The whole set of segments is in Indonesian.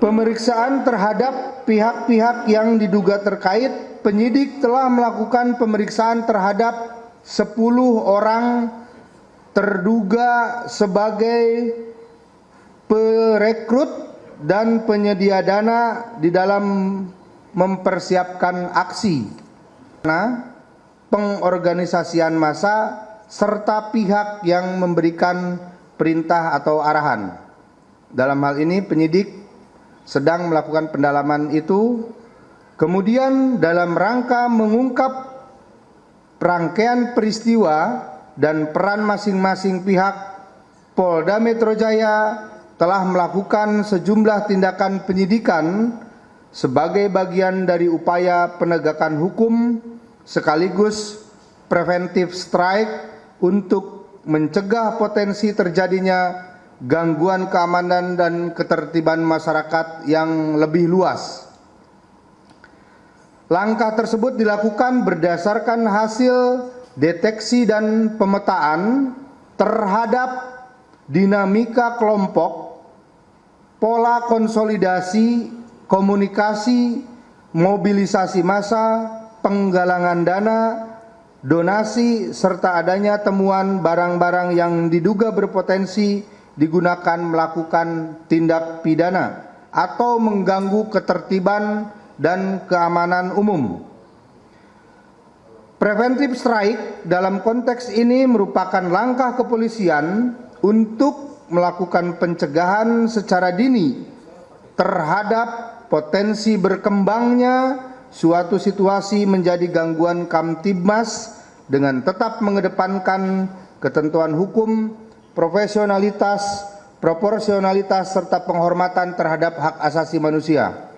Pemeriksaan terhadap pihak-pihak yang diduga terkait, penyidik telah melakukan pemeriksaan terhadap 10 orang terduga sebagai perekrut dan penyedia dana di dalam mempersiapkan aksi, pengorganisasian massa, serta pihak yang memberikan perintah atau arahan. Dalam hal ini penyidik sedang melakukan pendalaman itu. Kemudian dalam rangka mengungkap rangkaian peristiwa dan peran masing-masing pihak, Polda Metro Jaya telah melakukan sejumlah tindakan penyidikan sebagai bagian dari upaya penegakan hukum sekaligus preventive strike untuk mencegah potensi terjadinya gangguan keamanan dan ketertiban masyarakat yang lebih luas. Langkah tersebut dilakukan berdasarkan hasil deteksi dan pemetaan terhadap dinamika kelompok, pola konsolidasi, komunikasi, mobilisasi massa, penggalangan dana, donasi, serta adanya temuan barang-barang yang diduga berpotensi digunakan melakukan tindak pidana atau mengganggu ketertiban dan keamanan umum. Preventive strike dalam konteks ini merupakan langkah kepolisian untuk melakukan pencegahan secara dini terhadap potensi berkembangnya suatu situasi menjadi gangguan Kamtibmas dengan tetap mengedepankan ketentuan hukum, profesionalitas, proporsionalitas, serta penghormatan terhadap hak asasi manusia.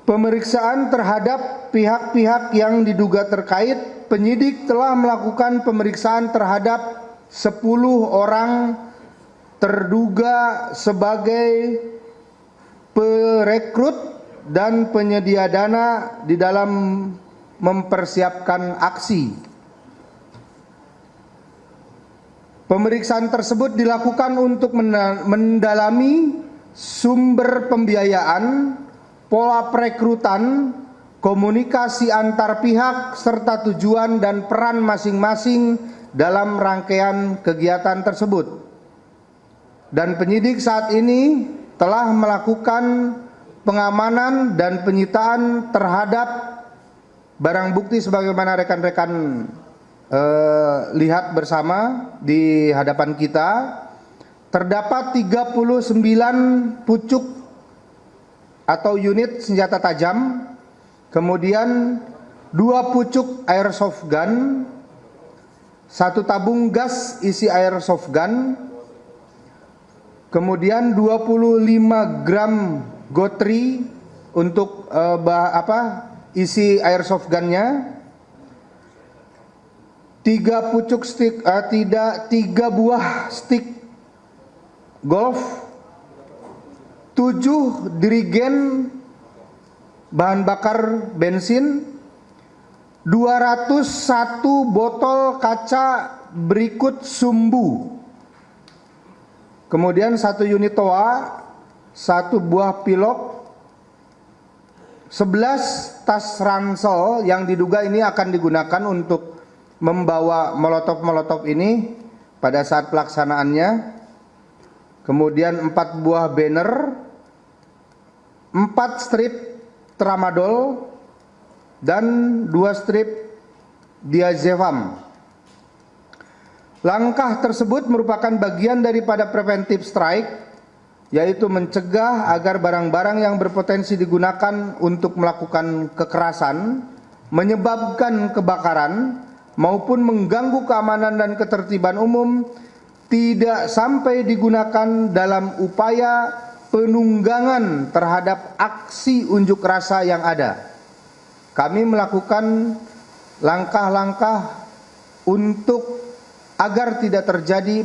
Pemeriksaan terhadap pihak-pihak yang diduga terkait, penyidik telah melakukan pemeriksaan terhadap 10 orang terduga sebagai perekrut dan penyedia dana di dalam mempersiapkan aksi. Pemeriksaan tersebut dilakukan untuk mendalami sumber pembiayaan, pola perekrutan, komunikasi antar pihak, serta tujuan dan peran masing-masing dalam rangkaian kegiatan tersebut. Dan penyidik saat ini telah melakukan pengamanan dan penyitaan terhadap barang bukti sebagaimana rekan-rekan lihat bersama di hadapan kita. Terdapat 39 pucuk atau unit senjata tajam, kemudian 2 pucuk airsoft gun, 1 tabung gas isi airsoft gun, kemudian 25 gram gotri untuk isi airsoft gunnya, 3 pucuk stick, 3 buah stick golf, 7 dirigen bahan bakar bensin, 201 botol kaca berikut sumbu, kemudian 1 unit toa, 1 buah pilok, 11 tas ransel yang diduga ini akan digunakan untuk membawa molotov-molotov ini pada saat pelaksanaannya. Kemudian 4 buah banner, 4 strip tramadol, dan 2 strip diazepam. Langkah tersebut merupakan bagian daripada preventive strike, yaitu mencegah agar barang-barang yang berpotensi digunakan untuk melakukan kekerasan, menyebabkan kebakaran, maupun mengganggu keamanan dan ketertiban umum tidak sampai digunakan dalam upaya penunggangan terhadap aksi unjuk rasa yang ada. Kami melakukan langkah-langkah untuk agar tidak terjadi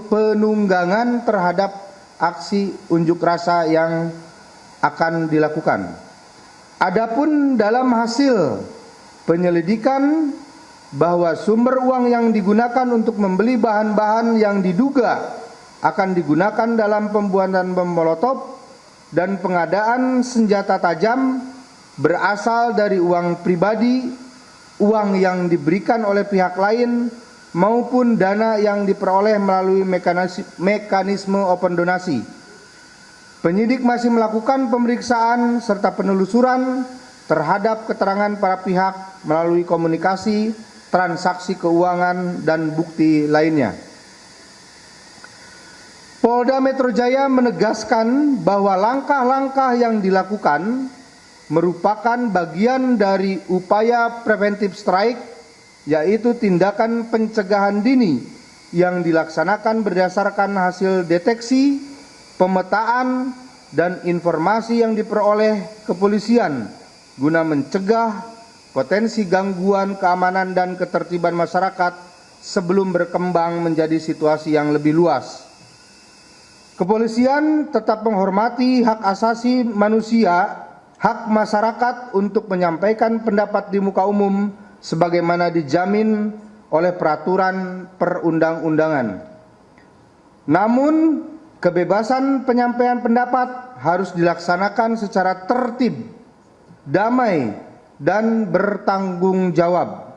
penunggangan terhadap aksi unjuk rasa yang akan dilakukan. Adapun dalam hasil penyelidikan bahwa sumber uang yang digunakan untuk membeli bahan-bahan yang diduga akan digunakan dalam pembuatan bom molotov dan pengadaan senjata tajam berasal dari uang pribadi, uang yang diberikan oleh pihak lain, maupun dana yang diperoleh melalui mekanisme open donasi. Penyidik masih melakukan pemeriksaan serta penelusuran terhadap keterangan para pihak melalui komunikasi, transaksi keuangan, dan bukti lainnya. Polda Metro Jaya menegaskan bahwa langkah-langkah yang dilakukan merupakan bagian dari upaya preventive strike, yaitu tindakan pencegahan dini yang dilaksanakan berdasarkan hasil deteksi, pemetaan, dan informasi yang diperoleh kepolisian guna mencegah potensi gangguan keamanan dan ketertiban masyarakat sebelum berkembang menjadi situasi yang lebih luas. Kepolisian tetap menghormati hak asasi manusia, hak masyarakat untuk menyampaikan pendapat di muka umum sebagaimana dijamin oleh peraturan perundang-undangan. Namun, kebebasan penyampaian pendapat harus dilaksanakan secara tertib, damai, dan bertanggung jawab,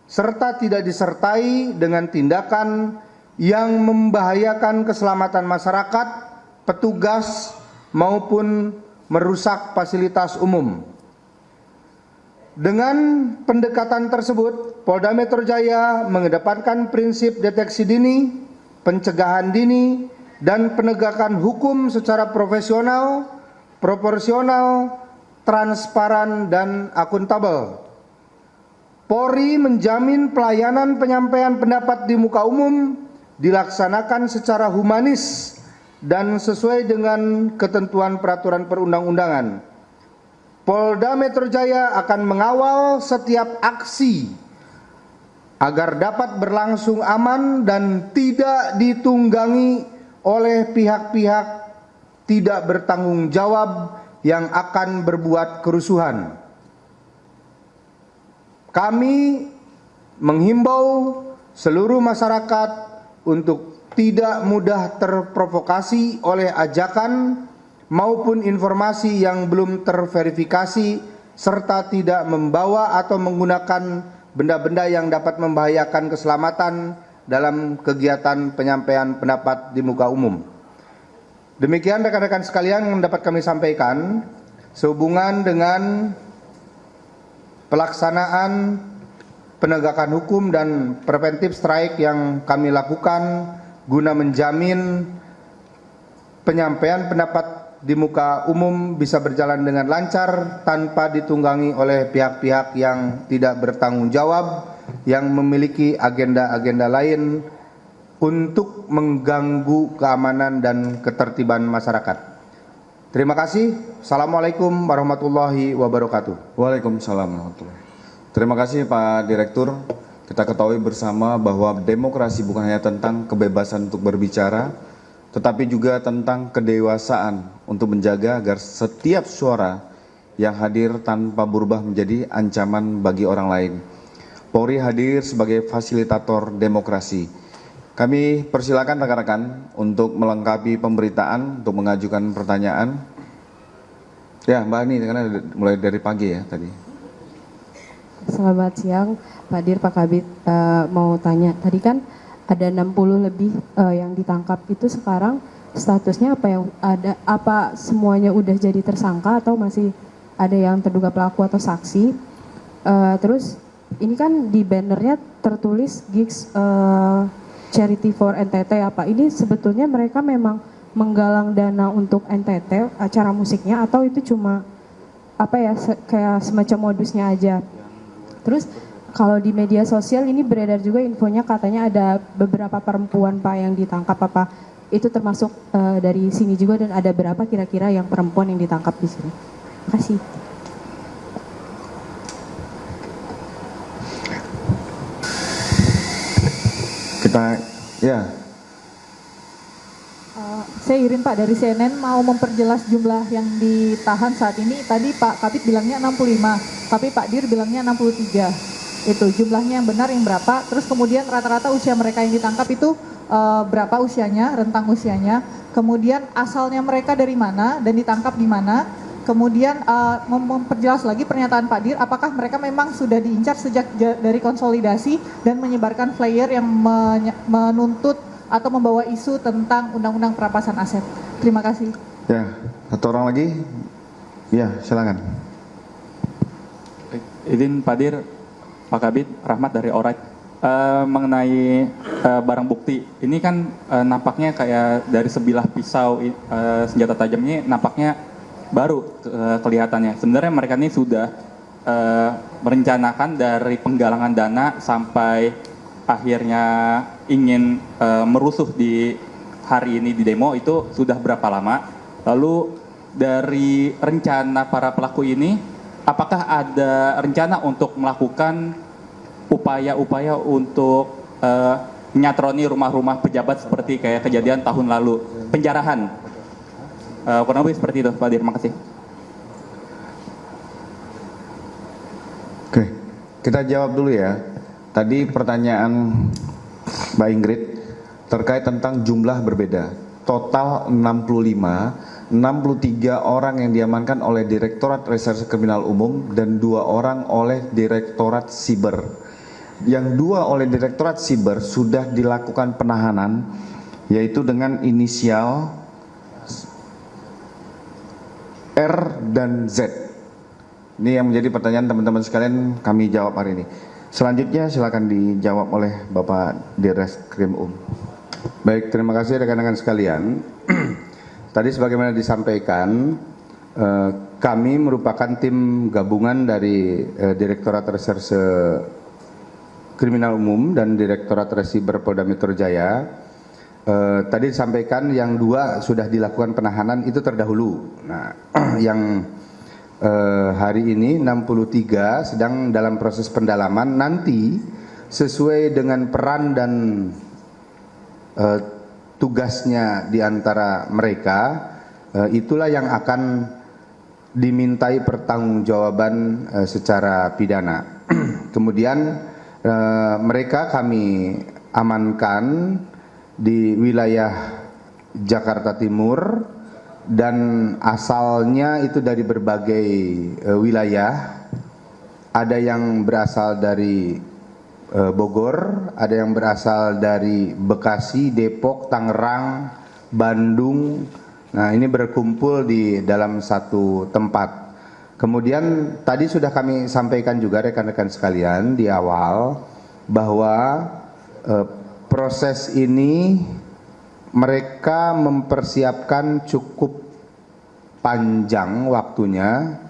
serta tidak disertai dengan tindakan yang membahayakan keselamatan masyarakat, petugas, maupun merusak fasilitas umum. Dengan pendekatan tersebut, Polda Metro Jaya mengedepankan prinsip deteksi dini, pencegahan dini, dan penegakan hukum secara profesional, proporsional, transparan, dan akuntabel. Polri menjamin pelayanan penyampaian pendapat di muka umum dilaksanakan secara humanis dan sesuai dengan ketentuan peraturan perundang-undangan. Polda Metro Jaya akan mengawal setiap aksi agar dapat berlangsung aman dan tidak ditunggangi oleh pihak-pihak tidak bertanggung jawab yang akan berbuat kerusuhan. Kami menghimbau seluruh masyarakat untuk tidak mudah terprovokasi oleh ajakan maupun informasi yang belum terverifikasi, serta tidak membawa atau menggunakan benda-benda yang dapat membahayakan keselamatan dalam kegiatan penyampaian pendapat di muka umum. Demikian rekan-rekan sekalian yang dapat kami sampaikan sehubungan dengan pelaksanaan penegakan hukum dan preventive strike yang kami lakukan guna menjamin penyampaian pendapat di muka umum bisa berjalan dengan lancar tanpa ditunggangi oleh pihak-pihak yang tidak bertanggung jawab, yang memiliki agenda-agenda lain untuk mengganggu keamanan dan ketertiban masyarakat. Terima kasih. Assalamualaikum warahmatullahi wabarakatuh. Waalaikumsalam warahmatullahi wabarakatuh. Terima kasih Pak Direktur. Kita ketahui bersama bahwa demokrasi bukan hanya tentang kebebasan untuk berbicara, tetapi juga tentang kedewasaan untuk menjaga agar setiap suara yang hadir tanpa berubah menjadi ancaman bagi orang lain. Polri hadir sebagai fasilitator demokrasi. Kami persilakan rekan-rekan untuk melengkapi pemberitaan, untuk mengajukan pertanyaan. Ya, Mbak Ani, karena mulai dari pagi ya tadi. Selamat siang, Pak Dir, Pak Kabit. Mau tanya, tadi kan ada 60 lebih yang ditangkap, itu sekarang statusnya apa, yang ada? Apa semuanya udah jadi tersangka atau masih ada yang terduga pelaku atau saksi? Terus ini kan di bannernya tertulis gigs Charity for NTT, apa ini sebetulnya mereka memang menggalang dana untuk NTT acara musiknya, atau itu cuma apa ya, kayak semacam modusnya aja? Terus kalau di media sosial ini beredar juga infonya, katanya ada beberapa perempuan Pak yang ditangkap, apa itu termasuk dari sini juga, dan ada berapa kira-kira yang perempuan yang ditangkap di sini? Terima kasih. Saya Irin Pak dari CNN, mau memperjelas jumlah yang ditahan saat ini. Tadi Pak Kabit bilangnya 65, tapi Pak Dir bilangnya 63. Itu jumlahnya yang benar yang berapa? Terus kemudian rata-rata usia mereka yang ditangkap itu berapa usianya, rentang usianya? Kemudian asalnya mereka dari mana dan ditangkap di mana? Kemudian memperjelas lagi pernyataan Pak Dir, apakah mereka memang sudah diincar sejak dari konsolidasi dan menyebarkan flyer yang menuntut atau membawa isu tentang undang-undang perampasan aset? Terima kasih. Ya, satu orang lagi. Ya, silakan. Izin Pak Dir, Pak Kabit, Rahmat dari Oraj. Mengenai barang bukti, ini kan nampaknya kayak dari sebilah pisau, senjata tajamnya nampaknya baru kelihatannya. Sebenarnya mereka ini sudah merencanakan dari penggalangan dana sampai akhirnya ingin merusuh di hari ini di demo, itu sudah berapa lama? Lalu dari rencana para pelaku ini, apakah ada rencana untuk melakukan upaya-upaya untuk menyatroni rumah-rumah pejabat seperti kayak kejadian tahun lalu, penjarahan? Kurang lebih seperti itu, Pak Dir. Terima kasih. Oke, kita jawab dulu ya. Tadi pertanyaan Mbak Ingrid terkait tentang jumlah berbeda. Total 65, 63 orang yang diamankan oleh Direktorat Reserse Kriminal Umum dan 2 orang oleh Direktorat Siber. Yang 2 oleh Direktorat Siber sudah dilakukan penahanan, yaitu dengan inisial R dan Z. Ini yang menjadi pertanyaan teman-teman sekalian, kami jawab hari ini. Selanjutnya silakan dijawab oleh Bapak Direskrim Baik, terima kasih rekan-rekan sekalian. Tadi sebagaimana disampaikan, kami merupakan tim gabungan dari Direktorat Reserse Kriminal Umum dan Direktorat Resiber Polda Metro Jaya. Tadi disampaikan yang 2 sudah dilakukan penahanan itu terdahulu. Nah, yang hari ini 63 sedang dalam proses pendalaman. Nanti sesuai dengan peran dan tugasnya di antara mereka, itulah yang akan dimintai pertanggungjawaban secara pidana. Kemudian mereka kami amankan di wilayah Jakarta Timur, dan asalnya itu dari berbagai wilayah. Ada yang berasal dari Bogor, ada yang berasal dari Bekasi, Depok, Tangerang, Bandung. Nah, ini berkumpul di dalam satu tempat. Kemudian tadi sudah kami sampaikan juga rekan-rekan sekalian di awal bahwa proses ini mereka mempersiapkan cukup panjang waktunya,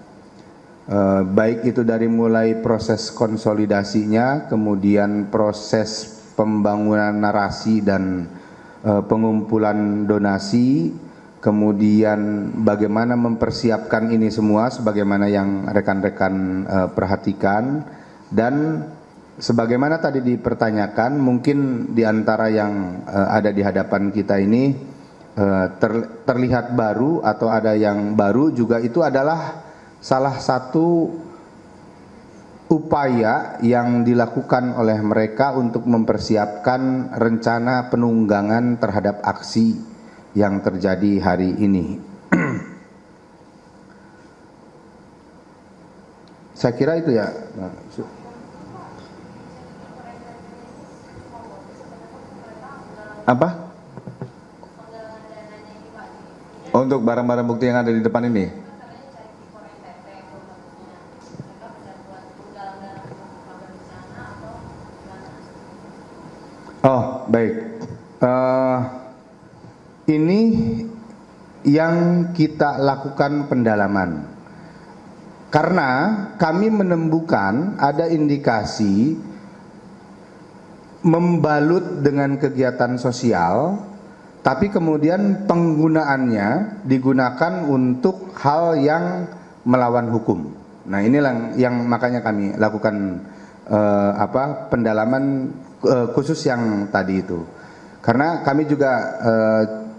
baik itu dari mulai proses konsolidasinya, kemudian proses pembangunan narasi dan pengumpulan donasi, kemudian bagaimana mempersiapkan ini semua sebagaimana yang rekan-rekan perhatikan. Dan sebagaimana tadi dipertanyakan, mungkin di antara yang ada di hadapan kita ini terlihat baru atau ada yang baru juga, itu adalah salah satu upaya yang dilakukan oleh mereka untuk mempersiapkan rencana penunggangan terhadap aksi yang terjadi hari ini. Saya kira itu ya. Apa? Untuk barang-barang bukti yang ada di depan ini? Oh, baik. Ini yang kita lakukan pendalaman. Karena kami menemukan ada indikasi membalut dengan kegiatan sosial, tapi kemudian penggunaannya digunakan untuk hal yang melawan hukum. Nah, inilah yang makanya kami lakukan pendalaman khusus yang tadi itu. Karena kami juga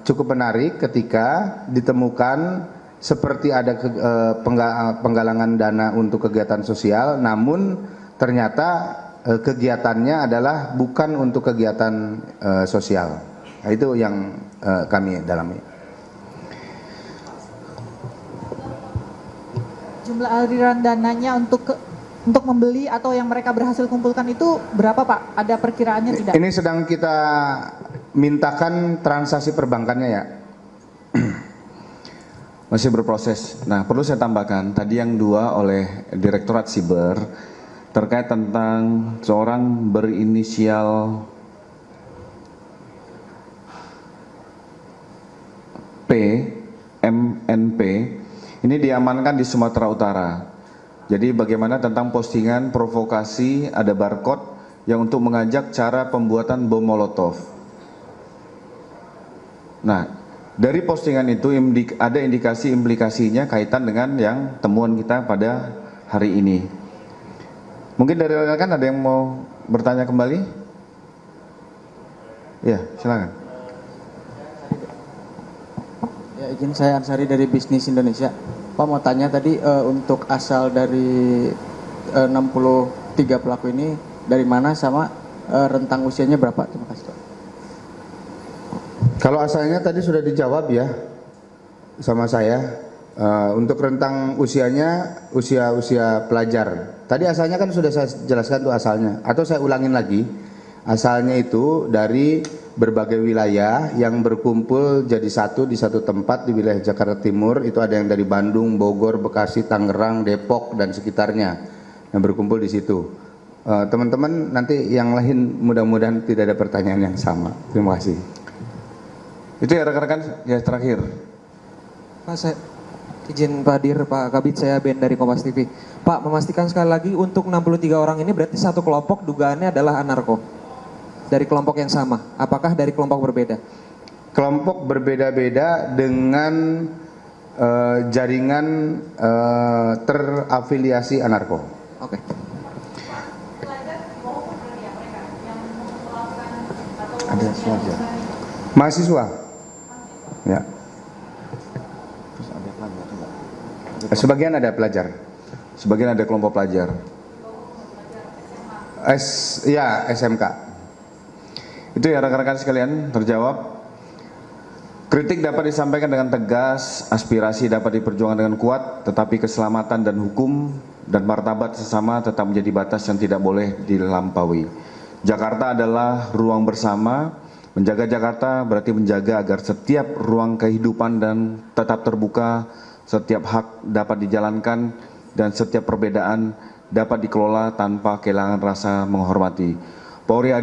cukup menarik ketika ditemukan seperti ada penggalangan dana untuk kegiatan sosial, namun ternyata kegiatannya adalah bukan untuk kegiatan sosial. Nah, itu yang kami dalami. Jumlah aliran dananya untuk membeli atau yang mereka berhasil kumpulkan itu berapa, Pak? Ada perkiraannya tidak? Ini sedang kita mintakan transaksi perbankannya ya. Masih berproses. Nah, perlu saya tambahkan, tadi yang dua oleh Direktorat Siber terkait tentang seorang berinisial P, MNP, ini diamankan di Sumatera Utara. Jadi bagaimana tentang postingan provokasi, ada barcode yang untuk mengajak cara pembuatan bom Molotov. Nah, dari postingan itu ada indikasi implikasinya kaitan dengan yang temuan kita pada hari ini. Mungkin dari rekan ada yang mau bertanya kembali? Ya, silakan. Ya, izin saya Ansari dari Bisnis Indonesia. Pak mau tanya tadi untuk asal dari 63 pelaku ini dari mana sama rentang usianya berapa? Terima kasih, Pak. Kalau asalnya tadi sudah dijawab ya sama saya. Untuk rentang usianya usia pelajar. Tadi asalnya kan sudah saya jelaskan tuh asalnya. Atau saya ulangin lagi. Asalnya itu dari berbagai wilayah yang berkumpul jadi satu di satu tempat di wilayah Jakarta Timur. Itu ada yang dari Bandung, Bogor, Bekasi, Tangerang, Depok dan sekitarnya yang berkumpul di situ. Teman-teman nanti yang lain mudah-mudahan tidak ada pertanyaan yang sama. Terima kasih. Itu ya rekan-rekan, ya terakhir. Pak, saya izin Pak Dir, Pak Kabit, saya Ben dari Kompas TV. Pak, memastikan sekali lagi untuk 63 orang ini berarti satu kelompok dugaannya adalah anarko. Dari kelompok yang sama, apakah dari kelompok berbeda? Kelompok berbeda-beda dengan jaringan terafiliasi anarko. Oke. Ada pelajar. Mahasiswa. Ya. Sebagian ada pelajar. Sebagian ada kelompok pelajar. SMK. Itu ya rekan-rekan sekalian, terjawab. Kritik dapat disampaikan dengan tegas, aspirasi dapat diperjuangkan dengan kuat, tetapi keselamatan dan hukum dan martabat sesama tetap menjadi batas yang tidak boleh dilampaui. Jakarta adalah ruang bersama. Menjaga Jakarta berarti menjaga agar setiap ruang kehidupan dan tetap terbuka, setiap hak dapat dijalankan, dan setiap perbedaan dapat dikelola tanpa kehilangan rasa menghormati. Polri